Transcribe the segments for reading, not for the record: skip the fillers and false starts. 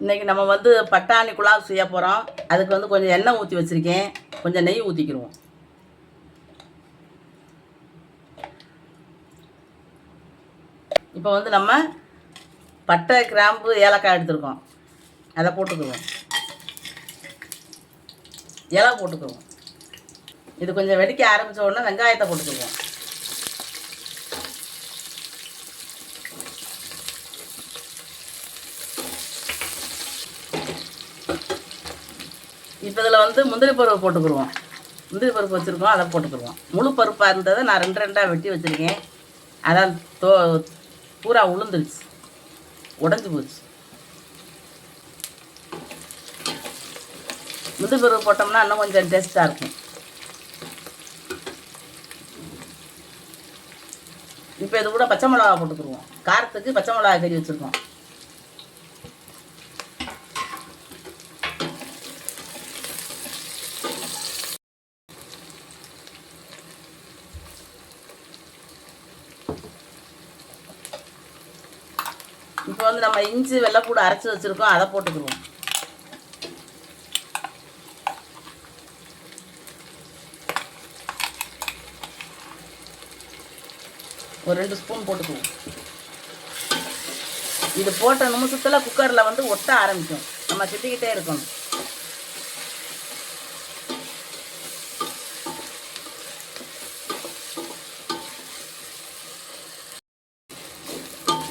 இன்றைக்கி நம்ம வந்து பட்டாணி குழாவு செய்ய போகிறோம். அதுக்கு வந்து கொஞ்சம் எண்ணெய் ஊற்றி வச்சுருக்கேன், கொஞ்சம் நெய் ஊற்றிக்கிடுவோம். இப்போ வந்து நம்ம பட்டை கிராம்பு ஏலக்காய் எடுத்துருக்கோம், அதை போட்டுக்குவோம். இலை போட்டுக்குவோம். இது கொஞ்சம் வெடிக்க ஆரம்பித்த உடனே வெங்காயத்தை போட்டுக்குவோம். இப்போ இதில் வந்து முந்திரி பருப்பு போட்டுக்கிடுவோம். முந்திரி பருப்பு வச்சுருக்கோம், அதை போட்டுக்கிடுவோம். முழு பருப்பாக இருந்ததை நான் ரெண்டாக வெட்டி வச்சுருக்கேன். அதான் பூரா உளுந்துருச்சு, உடஞ்சி போச்சு. முந்திரி பருப்பு போட்டோம்னா இன்னும் கொஞ்சம் டேஸ்ட்டாக இருக்கும். இப்போ இது கூட பச்சை மிளகா போட்டுக்கிடுவோம். காரத்துக்கு பச்சை மிளகா கறி வச்சுருக்கோம். இப்போ வந்து நம்ம இஞ்சி வெள்ளைப்பூடு அரைச்சி வச்சுருக்கோம், அதை போட்டுக்குருவோம். ஒரு 2 ஸ்பூன் போட்டுக்குவோம். இது போட்ட நிமிஷத்தில் குக்கரில் வந்து ஒட்ட ஆரம்பிக்கும், நம்ம கிட்டிக்கிட்டே இருக்கணும்.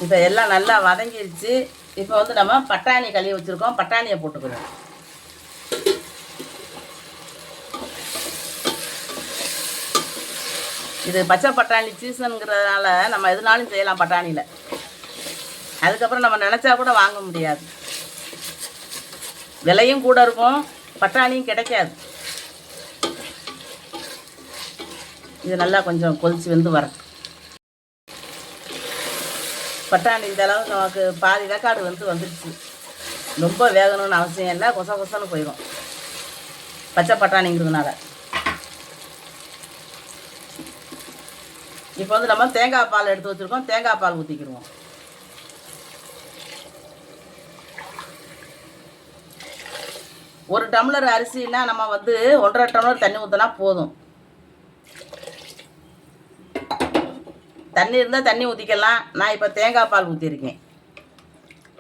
இப்போ எல்லாம் நல்லா வதங்கிடுச்சு. இப்போ வந்து நம்ம பட்டாணி கழுவி வச்சுருக்கோம், பட்டாணியை போட்டுக்கிறோம். இது பச்சை பட்டாணி சீசனுங்கிறதுனால நம்ம எதுனாலும் செய்யலாம் பட்டாணியில். அதுக்கப்புறம் நம்ம நினச்சா கூட வாங்க முடியாது, விலையும் கூட இருக்கும், பட்டாணியும் கிடைக்காது. இது நல்லா கொஞ்சம் கொதித்து வெந்து வரட்டும். பட்டாணி இந்த அளவுக்கு நமக்கு பாதி வேக்காடு வந்துடுச்சு. ரொம்ப வேகணும்னு அவசியம் இல்லை, கொச கொசன்னு போயிடும் பச்சை பட்டாணிங்கிறதுனால. இப்போ வந்து நம்ம தேங்காய் பால் எடுத்து வச்சுருக்கோம், தேங்காய் பால் ஊற்றிக்கிடுவோம். ஒரு டம்ளர் அரிசின்னா நம்ம வந்து 1.5 டம்ளர் தண்ணி ஊற்றினா போதும். தண்ணி இருந்தால் தண்ணி ஊற்றிக்கலாம். நான் இப்போ தேங்காய் பால் ஊற்றிருக்கேன்.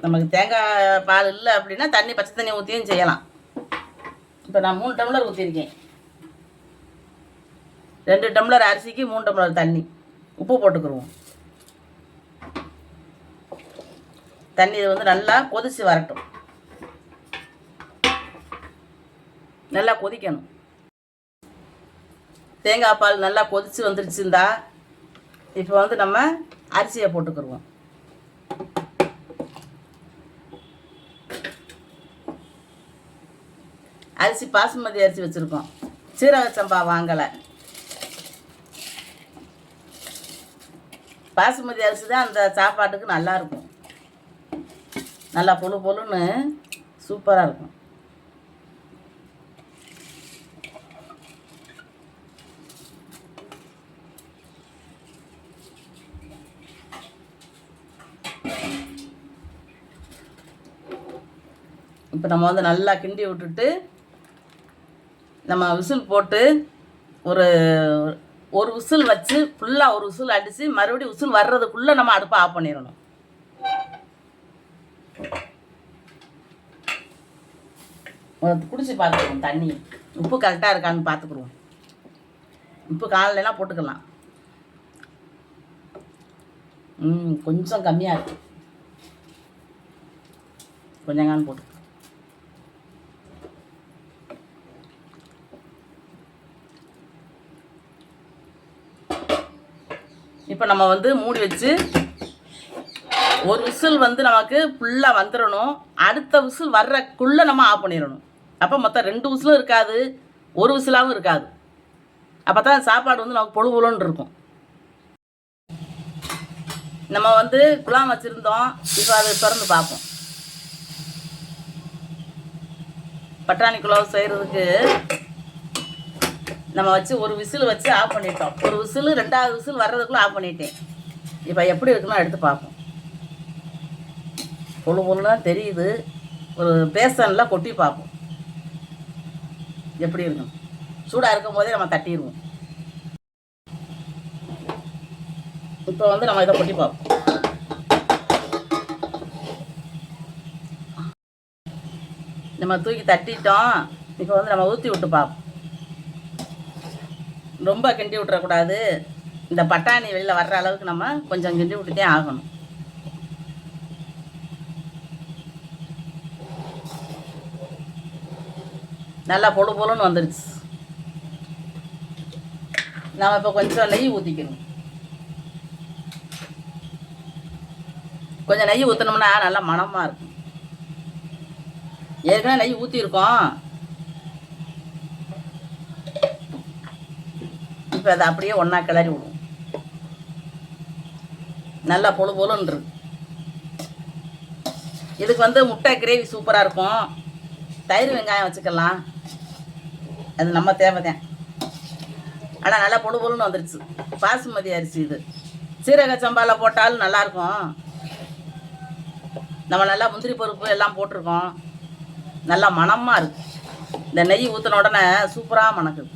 நமக்கு தேங்காய் பால் இல்லை அப்படின்னா தண்ணி பச்சை தண்ணி ஊற்றியும் செய்யலாம். இப்போ நான் 3 டம்ளர் ஊற்றிருக்கேன். 2 டம்ளர் அரிசிக்கு 3 டம்ளர் தண்ணி. உப்பு போட்டுக்கிடுவோம். தண்ணி வந்து நல்லா கொதித்து வரட்டும், நல்லா கொதிக்கணும். தேங்காய் பால் நல்லா கொதித்து வந்துருச்சுந்தா இப்போ வந்து நம்ம அரிசியை போட்டுக்கிடுவோம். அரிசி பாசுமதி அரிசி வச்சுருக்கோம், சீரக சம்பா வாங்கலை. பாசுமதி அரிசி தான் அந்த சாப்பாட்டுக்கு நல்லாயிருக்கும், நல்லா பொழு பொழுன்னு சூப்பராக இருக்கும். இப்போ நம்ம வந்து நல்லா கிண்டி விட்டுட்டு நம்ம விசில் போட்டு ஒரு விசில் வச்சு ஃபுல்லாக ஒரு விசில் அடித்து மறுபடியும் விசில் வர்றதுக்குள்ளே நம்ம அடுப்பை ஆஃப் பண்ணிடணும். குடிச்சு பார்த்துக்குவோம், தண்ணி உப்பு கரெக்டாக இருக்கான்னு பார்த்துக்குருவோம். உப்பு காலையிலாம் போட்டுக்கலாம். கொஞ்சம் கம்மியாக இருக்கு, கொஞ்சம் போட்டு. இப்போ நம்ம வந்து மூடி வச்சு ஒரு விசில் வந்து நமக்கு ஃபுல்லாக வந்துடணும். அடுத்த விசில் வர்றக்குள்ளே நம்ம ஆஃப் பண்ணிடணும். அப்போ மொத்தம் 2 விசிலும் இருக்காது, ஒரு விசிலாகவும் இருக்காது. அப்போ தான் சாப்பாடு வந்து நமக்கு பொழு பொழுன்னு இருக்கும். நம்ம வந்து குழாம் வச்சுருந்தோம், இப்போ அதை திறந்து பார்ப்போம். பட்டாணி குழாவு செய்கிறதுக்கு நம்ம வச்சு ஒரு விசில் வச்சு ஆஃப் பண்ணிட்டோம். ஒரு விசில் 2வது விசில் வர்றதுக்குள்ளே ஆஃப் பண்ணிட்டேன். இப்போ எப்படி இருக்குன்னு எடுத்து பார்ப்போம். பொழு பொழுன்னு தான் தெரியுது, ஒரு பேசனில் கொட்டி பார்ப்போம் எப்படி இருக்கும். சூடாக இருக்கும் போதே நம்ம தட்டிடுவோம். இப்போ வந்து நம்ம இதை கொட்டி பார்ப்போம். நம்ம தூக்கி தட்டிட்டோம். இப்போ வந்து நம்ம ஊற்றி விட்டு பார்ப்போம். ரொம்ப கிண்டி விட்டுறக்கூடாது. இந்த பட்டாணி வெளியில் வர்ற அளவுக்கு நம்ம கொஞ்சம் கிண்டி விட்டுட்டே ஆகணும். நல்லா பொழு பொழுன்னு வந்துருச்சு. நம்ம இப்போ கொஞ்சம் நெய் ஊற்றிக்கணும். கொஞ்சம் நெய் ஊற்றினோம்னா நல்லா மணமாக இருக்கும். ஏற்கனவே நெய் ஊற்றிருக்கோம். இப்போ அதை அப்படியே ஒன்றா கிளறி விடுவோம். நல்லா பொழு பொழுன்னு இருக்கு. இதுக்கு வந்து முட்டை கிரேவி சூப்பராக இருக்கும். தயிர் வெங்காயம் வச்சுக்கலாம், அது நம்ம தேவைதான். ஆனால் நல்லா பொழு பொழுன்னு வந்துருச்சு. பாசுமதி அரிசி இது. சீரக சம்பாவில் போட்டாலும் நல்லாயிருக்கும். நம்ம நல்லா முந்திரி பருப்பு எல்லாம் போட்டிருக்கோம். நல்லா மணமாக இருக்கு. இந்த நெய் ஊற்றின உடனே சூப்பராக மணக்குது.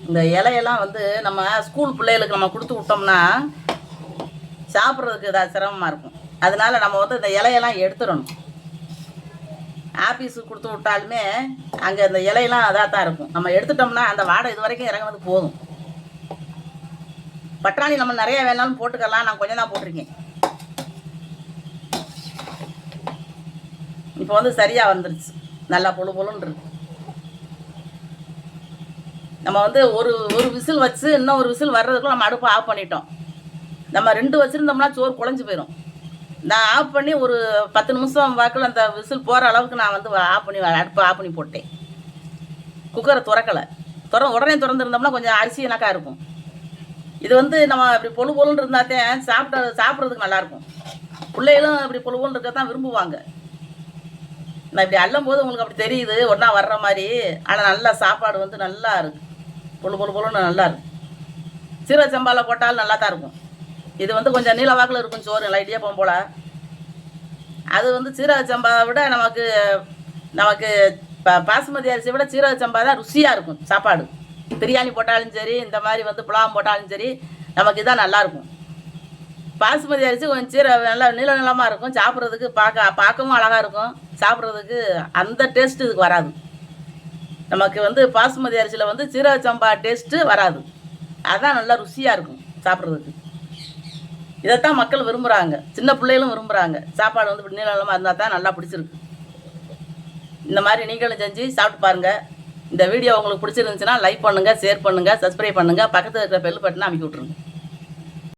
இந்த இலையெல்லாம் வந்து நம்ம ஸ்கூல் பிள்ளைகளுக்கு நம்ம கொடுத்து விட்டோம்னா சாப்பிட்றதுக்கு ஏதாவது சிரமமாக இருக்கும். அதனால நம்ம வந்து இந்த இலையெல்லாம் எடுத்துடணும். ஆஃபீஸுக்கு கொடுத்து விட்டாலுமே அங்கே இந்த இலையெல்லாம் அதாக தான் இருக்கும். நம்ம எடுத்துட்டோம்னா அந்த வாடை இது வரைக்கும் இறங்குறது போதும். பட்டாணி நம்ம நிறைய வேணாலும் போட்டுக்கலாம். நான் கொஞ்சம் தான் போட்டிருக்கேன். இப்போ வந்து சரியாக வந்துருச்சு. நல்லா பொழு பொழுன்னு இருக்கு. நம்ம வந்து ஒரு விசில் வச்சு இன்னும் ஒரு விசில் வர்றதுக்குள்ள நம்ம அடுப்பை ஆஃப் பண்ணிட்டோம். நம்ம 2 வச்சுருந்தோம்னா சோறு குழஞ்சி போயிடும். நான் ஆஃப் பண்ணி ஒரு 10 நிமிஷம் வாக்கில் அந்த விசில் போகிற அளவுக்கு நான் வந்து அடுப்பை ஆஃப் பண்ணி போட்டேன். குக்கரை திறக்கலை. உடனே திறந்துருந்தோம்னா கொஞ்சம் அரிசி எனக்கா இருக்கும். இது வந்து நம்ம இப்படி பொழு பொழுன்னு இருந்தால்தான் சாப்பிட்றதுக்கு நல்லாயிருக்கும். பிள்ளைகளும் இப்படி பொழு பொழுன்னு இருக்க தான் விரும்புவாங்க. நான் இப்படி அள்ளும் போது உங்களுக்கு அப்படி தெரியுது ஒன்றா வர்ற மாதிரி. ஆனால் நல்லா சாப்பாடு வந்து நல்லா இருக்குது. பொழு பொழுன்னு நல்லா இருக்கும். சீரக சம்பாவில் போட்டாலும் நல்லா தான் இருக்கும். இது வந்து கொஞ்சம் நீல வாக்கில் இருக்கும் சோறு, லைட்டியாக போல. அது வந்து சீரக சம்பாவை விட நமக்கு பாசுமதி அரிசியை விட சீரக சம்பா தான் ருசியாக இருக்கும் சாப்பாடு. பிரியாணி போட்டாலும் சரி, இந்த மாதிரி வந்து புலாவம் போட்டாலும் சரி, நமக்கு இதான் நல்லாயிருக்கும். பாசுமதி அரிசி கொஞ்சம் நல்லா நீள நீளமாக இருக்கும். சாப்பிட்றதுக்கு பார்க்கவும் அழகாக இருக்கும். சாப்பிட்றதுக்கு அந்த டேஸ்ட்டு இதுக்கு வராது. நமக்கு வந்து பாசுமதி அரிசியில் வந்து சீரக சம்பா டேஸ்ட்டு வராது. அதுதான் நல்லா ருசியாக இருக்கும் சாப்பிட்றதுக்கு. இதைத்தான் மக்கள் விரும்புகிறாங்க. சின்ன பிள்ளைகளும் விரும்புகிறாங்க. சாப்பாடு வந்து இப்படி நீளமாக இருந்தால் தான் நல்லா பிடிச்சிருக்கு. இந்த மாதிரி நீங்களும் செஞ்சு சாப்பிட்டு பாருங்கள். இந்த வீடியோ உங்களுக்கு பிடிச்சிருந்துச்சுன்னா லைக் பண்ணுங்கள், ஷேர் பண்ணுங்கள், சப்ஸ்கிரைப் பண்ணுங்கள். பக்கத்தில் இருக்கிற பெல் பட்டனை அமைக்கி விட்ருங்க.